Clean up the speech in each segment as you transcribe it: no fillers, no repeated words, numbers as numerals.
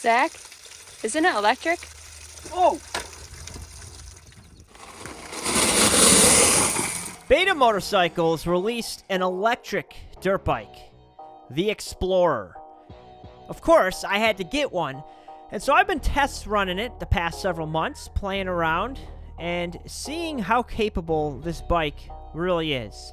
Zach, isn't it electric? Oh! Beta Motorcycles released an electric dirt bike, the Explorer. Of course, I had to get one, and so I've been test running it the past several months, playing around, and seeing how capable this bike really is.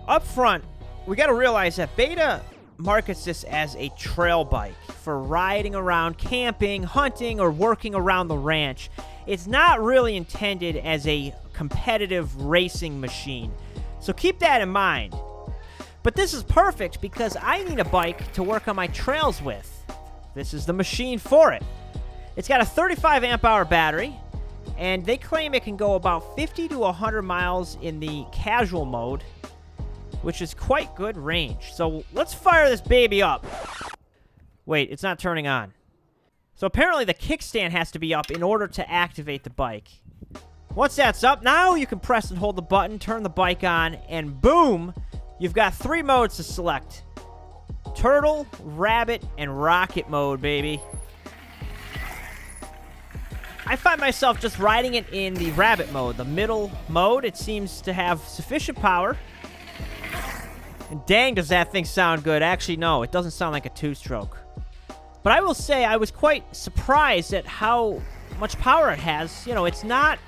Up front, we gotta realize that Beta markets this as a trail bike for riding around, camping, hunting, or working around the ranch. It's not really intended as a competitive racing machine, so keep that in mind. But this is perfect because I need a bike to work on my trails with. This is the machine for it. It's got a 35 amp hour battery, and they claim it can go about 50 to 100 miles in the casual mode, which is quite good range. So let's fire this baby up. Wait, it's not turning on. So apparently the kickstand has to be up in order to activate the bike. Once that's up, now you can press and hold the button, turn the bike on, and boom, you've got 3 modes to select. Turtle, Rabbit, and Rocket mode, baby. I find myself just riding it in the Rabbit mode, the middle mode. It seems to have sufficient power. And dang, does that thing sound good. Actually, no, it doesn't sound like a 2-stroke. But I will say I was quite surprised at how much power it has. You know, it's not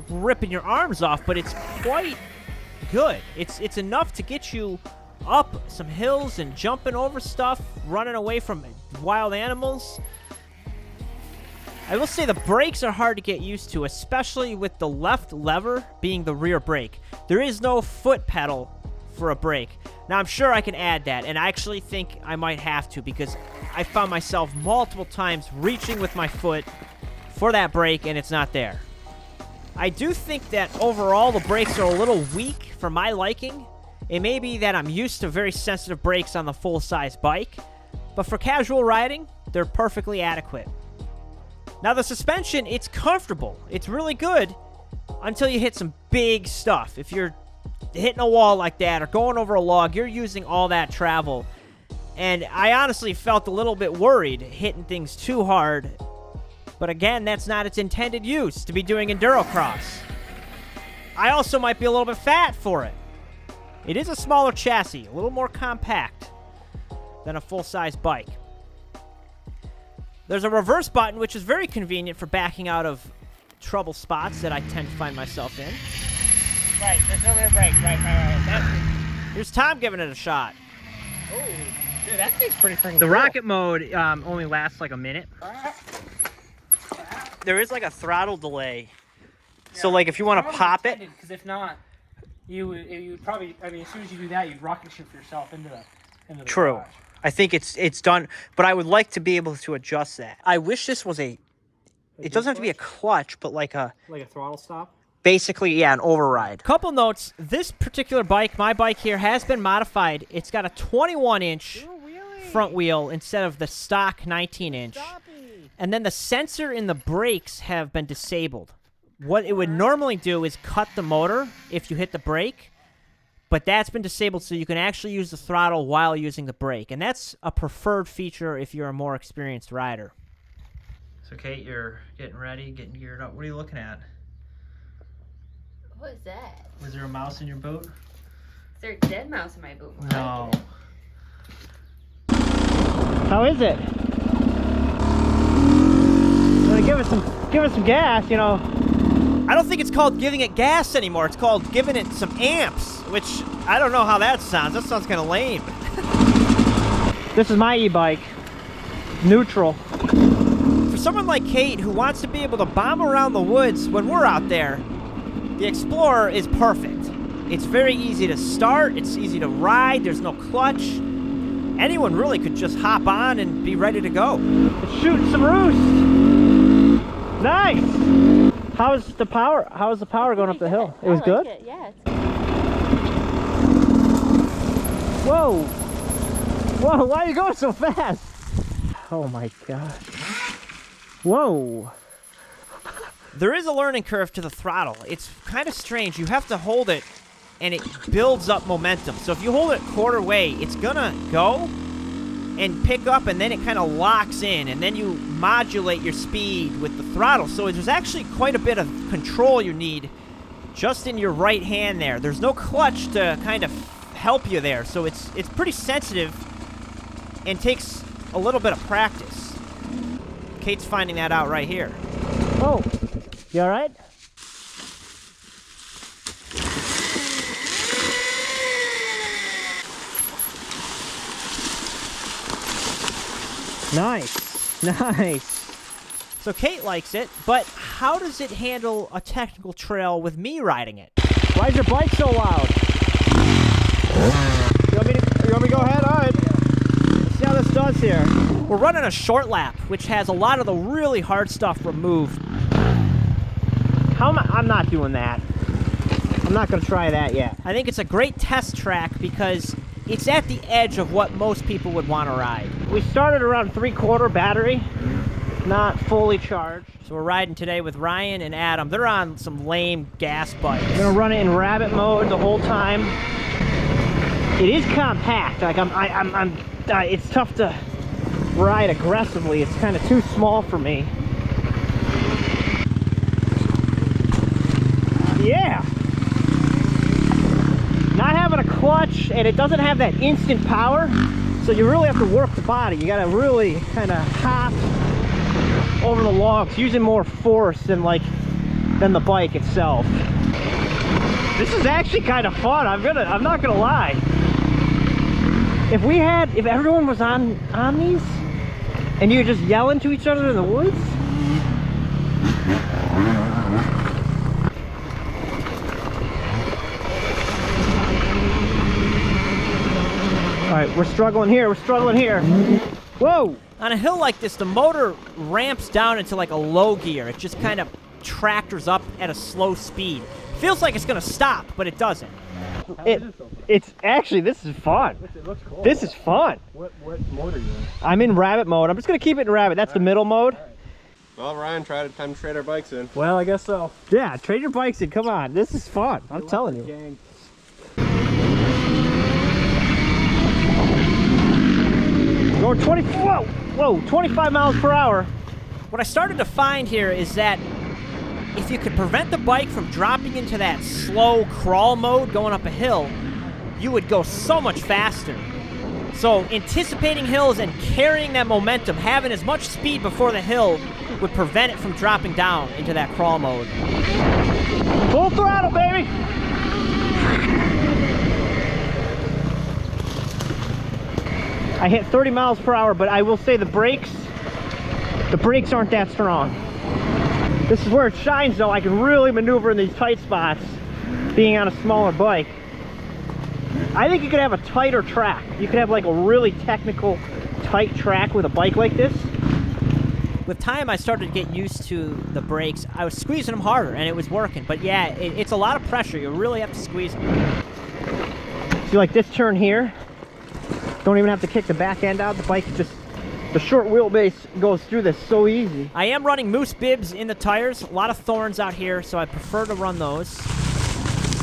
ripping your arms off, but it's quite good. It's enough to get you up some hills and jumping over stuff, running away from wild animals. I will say the brakes are hard to get used to, especially with the left lever being the rear brake. There is no foot pedal for a brake. Now, I'm sure I can add that, and I actually think I might have to because I found myself multiple times reaching with my foot for that brake, and it's not there. I do think that overall the brakes are a little weak for my liking. It may be that I'm used to very sensitive brakes on the full-size bike, but for casual riding, they're perfectly adequate. Now, the suspension, it's comfortable. It's really good until you hit some big stuff. If you're hitting a wall like that or going over a log, you're using all that travel. And I honestly felt a little bit worried hitting things too hard. But again, that's not its intended use, to be doing endurocross. I also might be a little bit fat for it. It is a smaller chassis, a little more compact than a full-size bike. There's a reverse button, which is very convenient for backing out of trouble spots that I tend to find myself in. Right, there's no rear brake. Right. Here's Tom giving it a shot. Oh, dude, that thing's pretty freaking cool. The rocket mode only lasts like a minute. There is like a throttle delay. Yeah. So like if you want to pop it. Because if not, you would probably, I mean, as soon as you do that, you'd rocket shift yourself into the True. garage. I think it's done, but I would like to be able to adjust that. I wish this was it doesn't have to be a clutch, but like a throttle stop? Basically, yeah, an override. Couple notes. This particular bike, my bike here, has been modified. It's got a 21-inch front wheel instead of the stock 19-inch. And then the sensor in the brakes have been disabled. What it would normally do is cut the motor if you hit the brake, but that's been disabled so you can actually use the throttle while using the brake. And that's a preferred feature if you're a more experienced rider. So, Kate, you're getting ready, getting geared up. What are you looking at? What is that? Was there a mouse in your boot? Is there a dead mouse in my boot? No. How is it? Give it some gas, you know. I don't think it's called giving it gas anymore. It's called giving it some amps, which I don't know how that sounds. That sounds kind of lame. This is my e-bike. Neutral. For someone like Kate who wants to be able to bomb around the woods when we're out there, the Explorer is perfect. It's very easy to start. It's easy to ride. There's no clutch. Anyone really could just hop on and be ready to go. It's shooting some roost. Nice. How is the power going up the hill? It was good? It, yeah. Whoa. Whoa, why are you going so fast? Oh my gosh. Whoa. There is a learning curve to the throttle. It's kind of strange. You have to hold it and it builds up momentum. So if you hold it quarter way, it's gonna go and pick up, and then it kind of locks in, and then you modulate your speed with the throttle. So there's actually quite a bit of control you need just in your right hand there. There's no clutch to kind of help you there, so it's pretty sensitive and takes a little bit of practice. Kate's finding that out right here. Oh, you all right? Nice, nice. So Kate likes it, but how does it handle a technical trail with me riding it? Why is your bike so loud? You want me to go ahead? All right. Let's see how this does here. We're running a short lap, which has a lot of the really hard stuff removed. How am I? I'm not doing that. I'm not going to try that yet. I think it's a great test track because it's at the edge of what most people would want to ride. We started around 3/4 battery, not fully charged. So we're riding today with Ryan and Adam. They're on some lame gas bikes. I'm gonna run it in rabbit mode the whole time. It is compact. Like it's tough to ride aggressively. It's kind of too small for me. Yeah. Not having a clutch, and it doesn't have that instant power, so you really have to work the body. You gotta really kind of hop over the logs, using more force than the bike itself. This is actually kind of fun. I'm not gonna lie. If everyone was on these, and you were just yelling to each other in the woods. All right, we're struggling here. Whoa! On a hill like this, the motor ramps down into like a low gear. It just kind of tractors up at a slow speed. Feels like it's gonna stop, but it doesn't. It's actually, this is fun. It looks cool. This is fun. What mode are you in? I'm in rabbit mode. I'm just gonna keep it in rabbit. That's the middle mode. All right. Well, Ryan, time to trade our bikes in. Well, I guess so. Yeah, trade your bikes in. Come on, this is fun. I'm telling you. Gang. Going 25 miles per hour. What I started to find here is that if you could prevent the bike from dropping into that slow crawl mode going up a hill, you would go so much faster. So anticipating hills and carrying that momentum, having as much speed before the hill, would prevent it from dropping down into that crawl mode. Full throttle, baby! I hit 30 miles per hour, but I will say the brakes aren't that strong. This is where it shines though. I can really maneuver in these tight spots, being on a smaller bike. I think you could have a tighter track. You could have like a really technical, tight track with a bike like this. With time, I started to get used to the brakes. I was squeezing them harder and it was working. But yeah, it's a lot of pressure. You really have to squeeze them. See, like this turn here, don't even have to kick the back end out. The bike just, the short wheelbase goes through this so easy. I am running moose bibs in the tires. A lot of thorns out here, so I prefer to run those.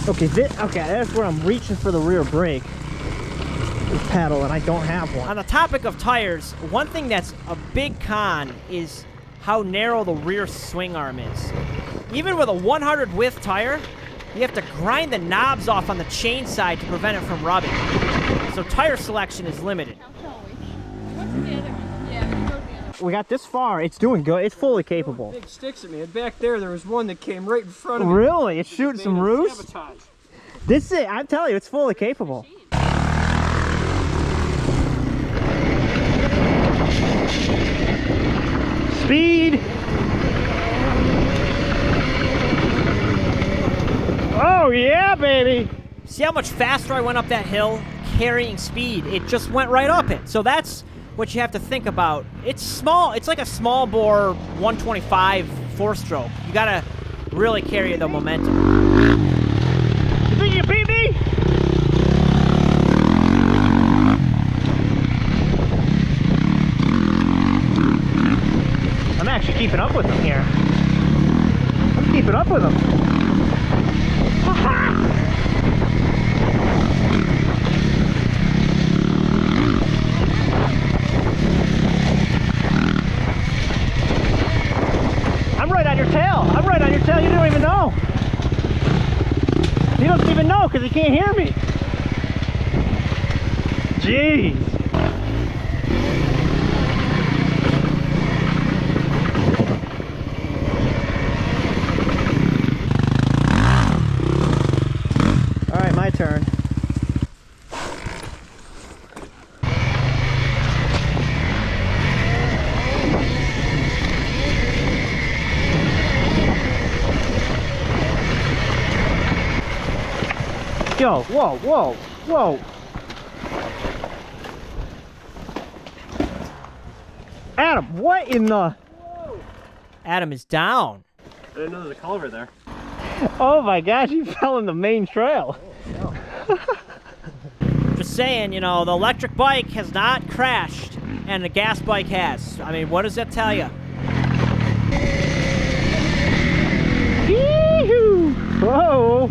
Okay, that's where I'm reaching for the rear brake. This pedal, and I don't have one. On the topic of tires, one thing that's a big con is how narrow the rear swing arm is. Even with a 100 width tire, you have to grind the knobs off on the chain side to prevent it from rubbing. So tire selection is limited. We got this far. It's doing good. It's fully capable. Big sticks at me. And back there was one that came right in front of me. Really? It's shooting some roofs? Sabotage. This is, I'm telling you, it's fully capable. Speed. Oh yeah, baby. See how much faster I went up that hill carrying speed? It just went right up it. So that's what you have to think about. It's small. It's like a small bore 125 four-stroke. You gotta really carry the momentum. You think you can beat me? I'm actually keeping up with them here. I'm keeping up with them. He can't hear me. Jeez. All right, my turn. Yo, whoa, whoa, whoa. Adam, what in the... Whoa. Adam is down. I didn't know there was a culvert there. Oh my gosh, he fell in the main trail. Oh, no. Just saying, you know, the electric bike has not crashed, and the gas bike has. I mean, what does that tell you? Yee-hoo! Whoa!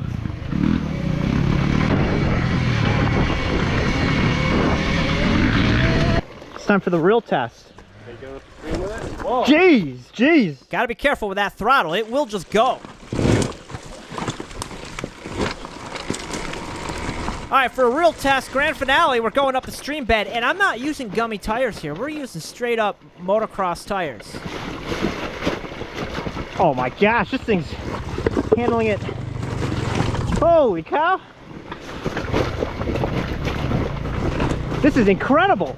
It's time for the real test. Are you going upstream with it? Whoa. Jeez, jeez. Gotta be careful with that throttle. It will just go. All right, for a real test, grand finale, we're going up the stream bed, and I'm not using gummy tires here. We're using straight up motocross tires. Oh my gosh, this thing's handling it. Holy cow. This is incredible.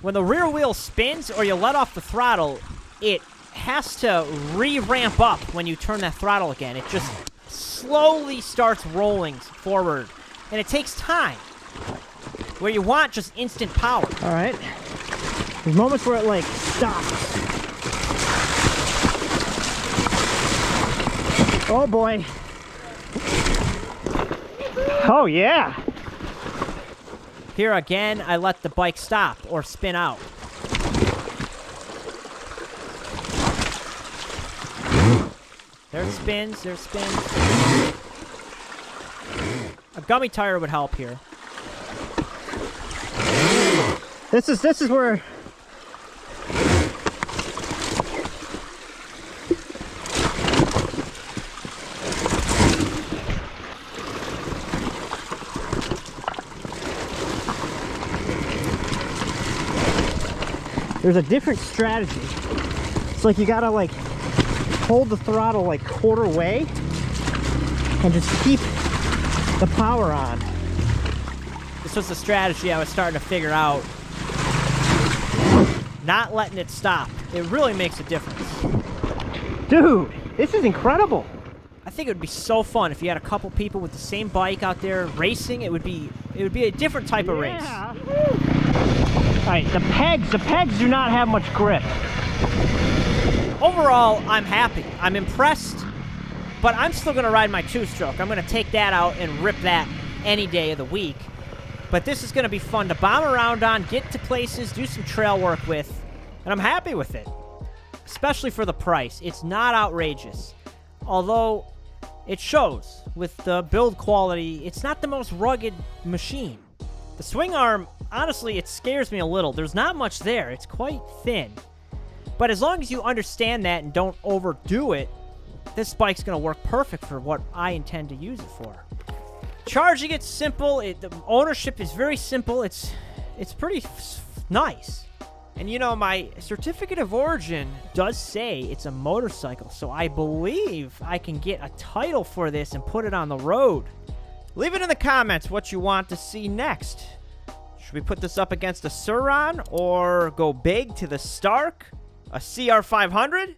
When the rear wheel spins or you let off the throttle, it has to re-ramp up when you turn that throttle again. It just slowly starts rolling forward, and it takes time. Where you want just instant power. All right. There's moments where it like stops. Oh boy. Oh yeah. Here again, I let the bike stop or spin out. There it spins, there it spins. A gummy tire would help here. This is where there's a different strategy. It's like you gotta like hold the throttle like quarter way and just keep the power on. This was the strategy I was starting to figure out. Not letting it stop. It really makes a difference. Dude, this is incredible. I think it would be so fun if you had a couple people with the same bike out there racing. It would be a different type of race. Alright, the pegs do not have much grip. Overall, I'm happy. I'm impressed, but I'm still gonna ride my two-stroke. I'm gonna take that out and rip that any day of the week. But this is gonna be fun to bomb around on, get to places, do some trail work with, and I'm happy with it. Especially for the price. It's not outrageous. Although, it shows with the build quality, it's not the most rugged machine. The swing arm, honestly, it scares me a little. There's not much there. It's quite thin. But as long as you understand that and don't overdo it, this bike's going to work perfect for what I intend to use it for. Charging it's simple. The ownership is very simple. It's pretty nice. And you know, my certificate of origin does say it's a motorcycle, so I believe I can get a title for this and put it on the road. Leave it in the comments what you want to see next. Should we put this up against a Suron or go big to the Stark? A CR500?